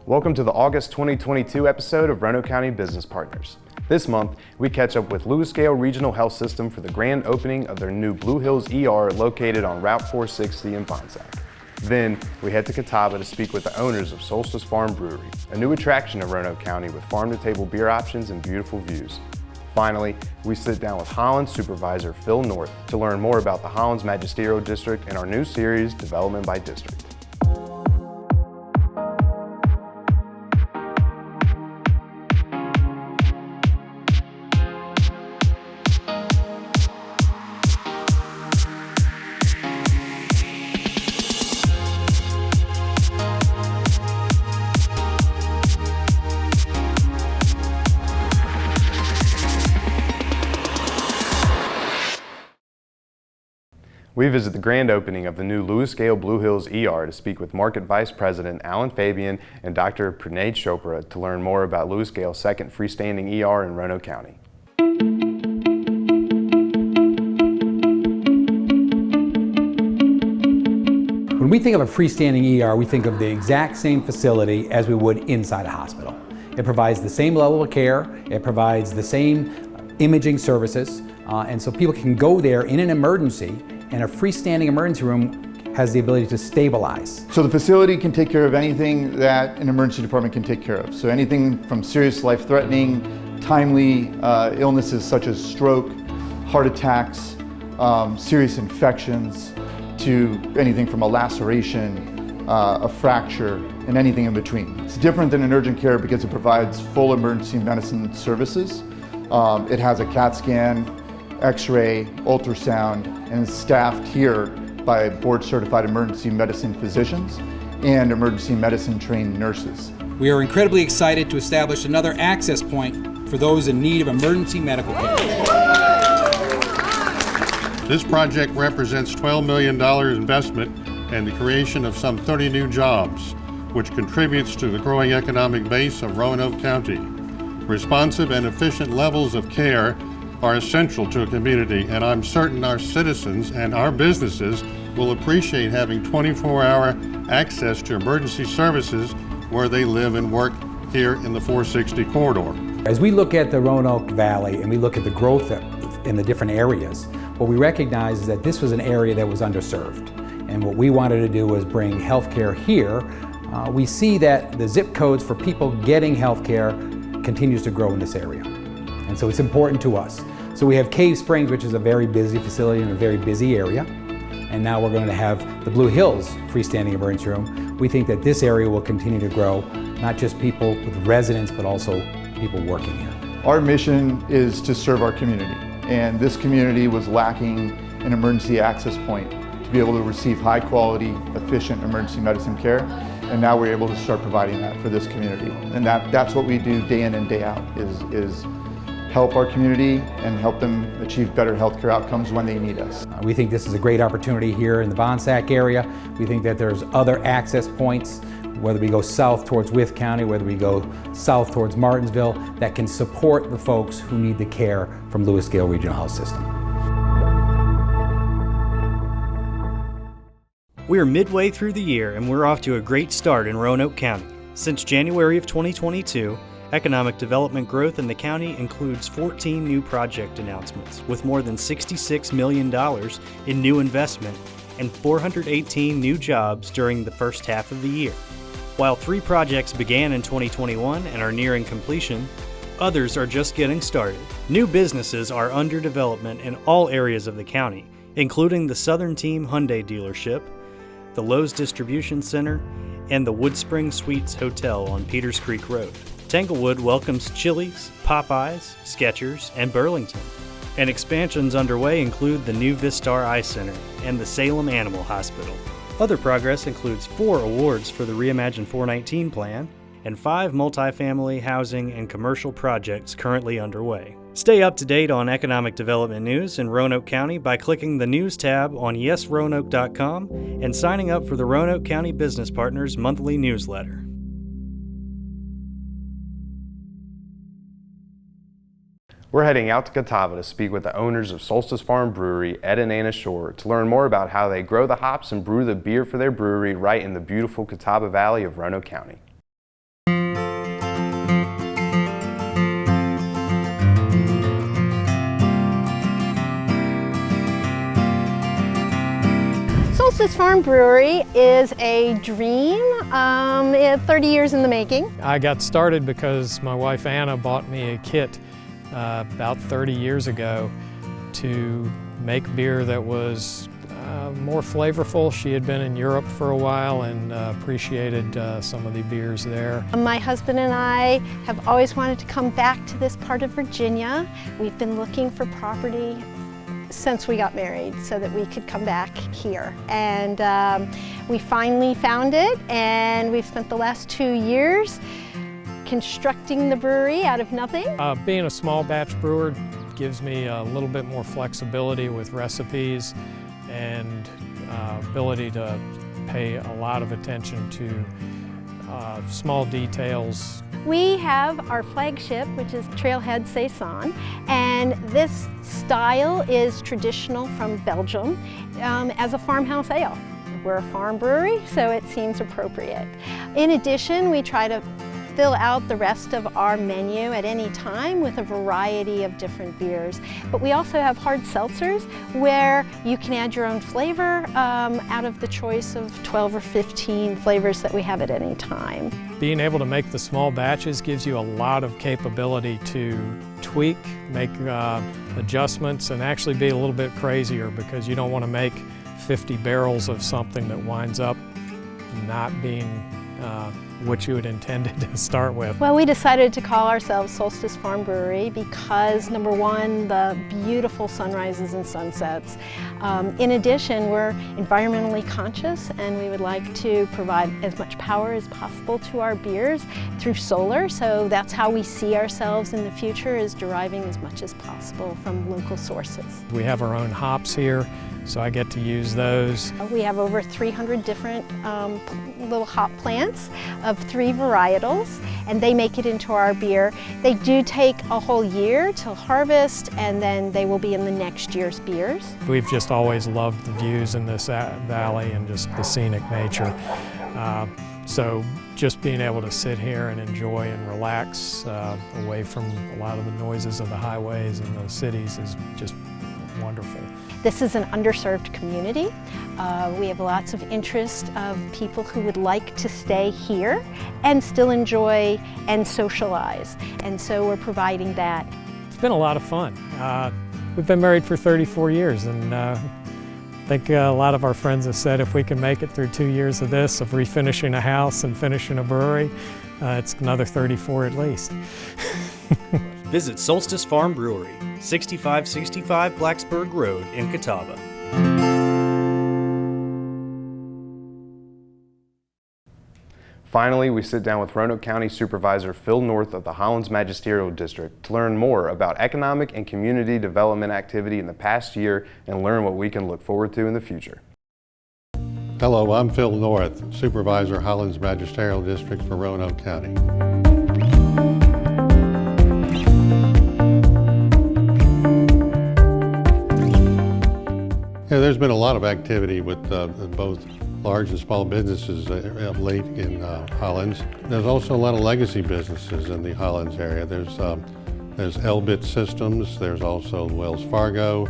Welcome to the August 2022 episode of Roanoke County Business Partners. This month, we catch up with Louisville Regional Health System for the grand opening of their new Blue Hills ER located on Route 460 in Bonsack. Then, we head to Catawba to speak with the owners of Solstice Farm Brewery, a new attraction in Roanoke County with farm-to-table beer options and beautiful views. Finally, we sit down with Hollands Supervisor Phil North to learn more about the Hollands Magisterial District and our new series, Development by District. We visit the grand opening of the new Louisville Blue Hills ER to speak with Market Vice President Alan Fabian and Dr. Pranay Chopra to learn more about Louisville's second freestanding ER in Roanoke County. When we think of a freestanding ER, we think of the exact same facility as we would inside a hospital. It provides the same level of care, it provides the same imaging services, and so people can go there in an emergency, and a freestanding emergency room has the ability to stabilize. So the facility can take care of anything that an emergency department can take care of. So anything from serious life-threatening, timely illnesses such as stroke, heart attacks, serious infections, to anything from a laceration, a fracture, and anything in between. It's different than an urgent care because it provides full emergency medicine services. It has a CAT scan, X-ray, ultrasound, and is staffed here by board-certified emergency medicine physicians and emergency medicine trained nurses. We are incredibly excited to establish another access point for those in need of emergency medical care. This project represents $12 million investment and the creation of some 30 new jobs, which contributes to the growing economic base of Roanoke County. Responsive and efficient levels of care are essential to a community, and I'm certain our citizens and our businesses will appreciate having 24-hour access to emergency services where they live and work here in the 460 corridor. As we look at the Roanoke Valley and we look at the growth in the different areas, what we recognize is that this was an area that was underserved. And what we wanted to do was bring healthcare here. We see that the zip codes for people getting healthcare continues to grow in this area. And so it's important to us. So we have Cave Springs, which is a very busy facility in a very busy area. And now we're going to have the Blue Hills freestanding emergency room. We think that this area will continue to grow, not just people with residents, but also people working here. Our mission is to serve our community, and this community was lacking an emergency access point to be able to receive high quality, efficient emergency medicine care. And now we're able to start providing that for this community. And that's what we do day in and day out, is help our community and help them achieve better healthcare outcomes when they need us. We think this is a great opportunity here in the Bonsack area. We think that there's other access points, whether we go south towards Wythe County, whether we go south towards Martinsville, that can support the folks who need the care from Louisville Regional Health System. We are midway through the year and we're off to a great start in Roanoke County. Since January of 2022, economic development growth in the county includes 14 new project announcements with more than $66 million in new investment and 418 new jobs during the first half of the year. While 3 projects began in 2021 and are nearing completion, others are just getting started. New businesses are under development in all areas of the county, including the Southern Team Hyundai dealership, the Lowe's Distribution Center, and the Woodspring Suites Hotel on Peters Creek Road. Tanglewood welcomes Chili's, Popeyes, Skechers, and Burlington. And expansions underway include the new Vistar Eye Center and the Salem Animal Hospital. Other progress includes 4 awards for the Reimagine 419 plan and 5 multifamily housing and commercial projects currently underway. Stay up to date on economic development news in Roanoke County by clicking the News tab on yesroanoke.com and signing up for the Roanoke County Business Partners monthly newsletter. We're heading out to Catawba to speak with the owners of Solstice Farm Brewery, Ed and Anna Shore, to learn more about how they grow the hops and brew the beer for their brewery right in the beautiful Catawba Valley of Roanoke County. Solstice Farm Brewery is a dream, 30 years in the making. I got started because my wife Anna bought me a kit about 30 years ago to make beer that was more flavorful. She had been in Europe for a while and appreciated some of the beers there. My husband and I have always wanted to come back to this part of Virginia. We've been looking for property since we got married so that we could come back here. And we finally found it, and we've spent the last 2 years constructing the brewery out of nothing. Being a small batch brewer gives me a little bit more flexibility with recipes and ability to pay a lot of attention to small details. We have our flagship, which is Trailhead Saison, and this style is traditional from Belgium as a farmhouse ale. We're a farm brewery, so it seems appropriate. In addition, we try to fill out the rest of our menu at any time with a variety of different beers. But we also have hard seltzers where you can add your own flavor out of the choice of 12 or 15 flavors that we have at any time. Being able to make the small batches gives you a lot of capability to tweak, make adjustments, and actually be a little bit crazier, because you don't want to make 50 barrels of something that winds up not being what you had intended to start with. Well, we decided to call ourselves Solstice Farm Brewery because, number one, the beautiful sunrises and sunsets. In addition, we're environmentally conscious, and we would like to provide as much power as possible to our beers through solar. So that's how we see ourselves in the future, is deriving as much as possible from local sources. We have our own hops here, so I get to use those. We have over 300 different little hop plants of 3 varietals, and they make it into our beer. They do take a whole year till harvest, and then they will be in the next year's beers. We've just always loved the views in this valley and just the scenic nature. So just being able to sit here and enjoy and relax away from a lot of the noises of the highways and the cities is just wonderful. This is an underserved community. We have lots of interest of people who would like to stay here and still enjoy and socialize, and so we're providing that. It's been a lot of fun. We've been married for 34 years, and I think a lot of our friends have said if we can make it through 2 years of this, of refinishing a house and finishing a brewery, it's another 34 at least. Visit Solstice Farm Brewery, 6565 Blacksburg Road in Catawba. Finally, we sit down with Roanoke County Supervisor Phil North of the Hollands Magisterial District to learn more about economic and community development activity in the past year and learn what we can look forward to in the future. Hello, I'm Phil North, Supervisor, Hollands Magisterial District for Roanoke County. Yeah, there's been a lot of activity with both large and small businesses of late in Hollands. There's also a lot of legacy businesses in the Hollands area. There's Elbit Systems, there's also Wells Fargo,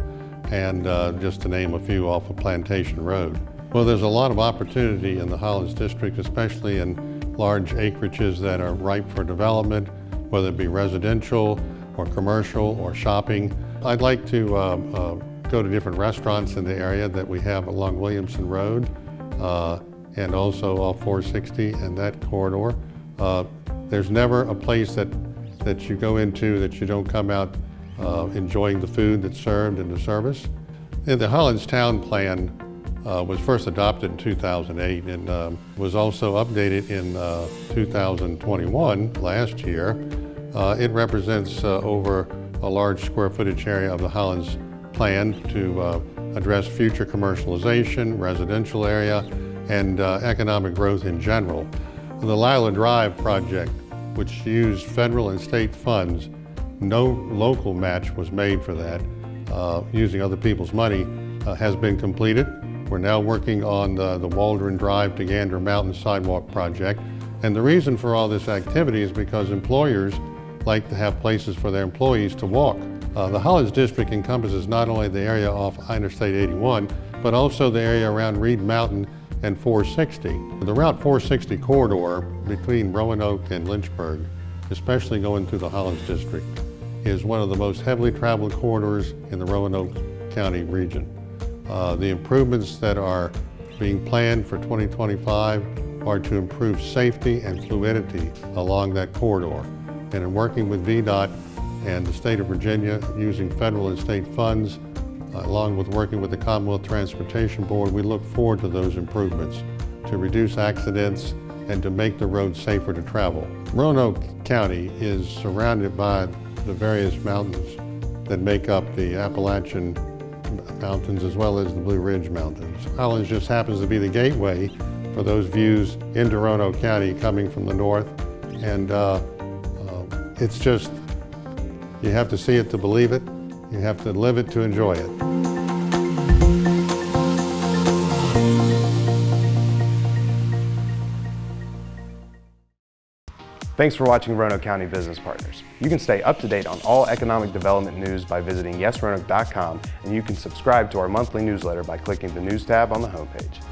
and just to name a few off of Plantation Road. Well, there's a lot of opportunity in the Hollands District, especially in large acreages that are ripe for development, whether it be residential or commercial or shopping. I'd like to go to different restaurants in the area that we have along Williamson Road and also off 460 and that corridor. There's never a place that you go into that you don't come out enjoying the food that's served and the service. And the Hollands Town Plan was first adopted in 2008 and was also updated in 2021, last year. It represents over a large square footage area of the Hollands plan to address future commercialization, residential area, and economic growth in general. The Lila Drive project, which used federal and state funds, no local match was made for that, using other people's money, has been completed. We're now working on the Waldron Drive to Gander Mountain Sidewalk project. And the reason for all this activity is because employers like to have places for their employees to walk. The Hollands District encompasses not only the area off Interstate 81, but also the area around Reed Mountain and 460. The Route 460 corridor between Roanoke and Lynchburg, especially going through the Hollands District, is one of the most heavily traveled corridors in the Roanoke County region. The improvements that are being planned for 2025 are to improve safety and fluidity along that corridor. And in working with VDOT and the state of Virginia, using federal and state funds, along with working with the Commonwealth Transportation Board, we look forward to those improvements to reduce accidents and to make the road safer to travel. Roanoke County is surrounded by the various mountains that make up the Appalachian Mountains as well as the Blue Ridge Mountains. Hollands just happens to be the gateway for those views into Roanoke County coming from the north. And it's just, you have to see it to believe it. You have to live it to enjoy it. Thanks for watching Roanoke County Business Partners. You can stay up to date on all economic development news by visiting yesroanoke.com, and you can subscribe to our monthly newsletter by clicking the News tab on the homepage.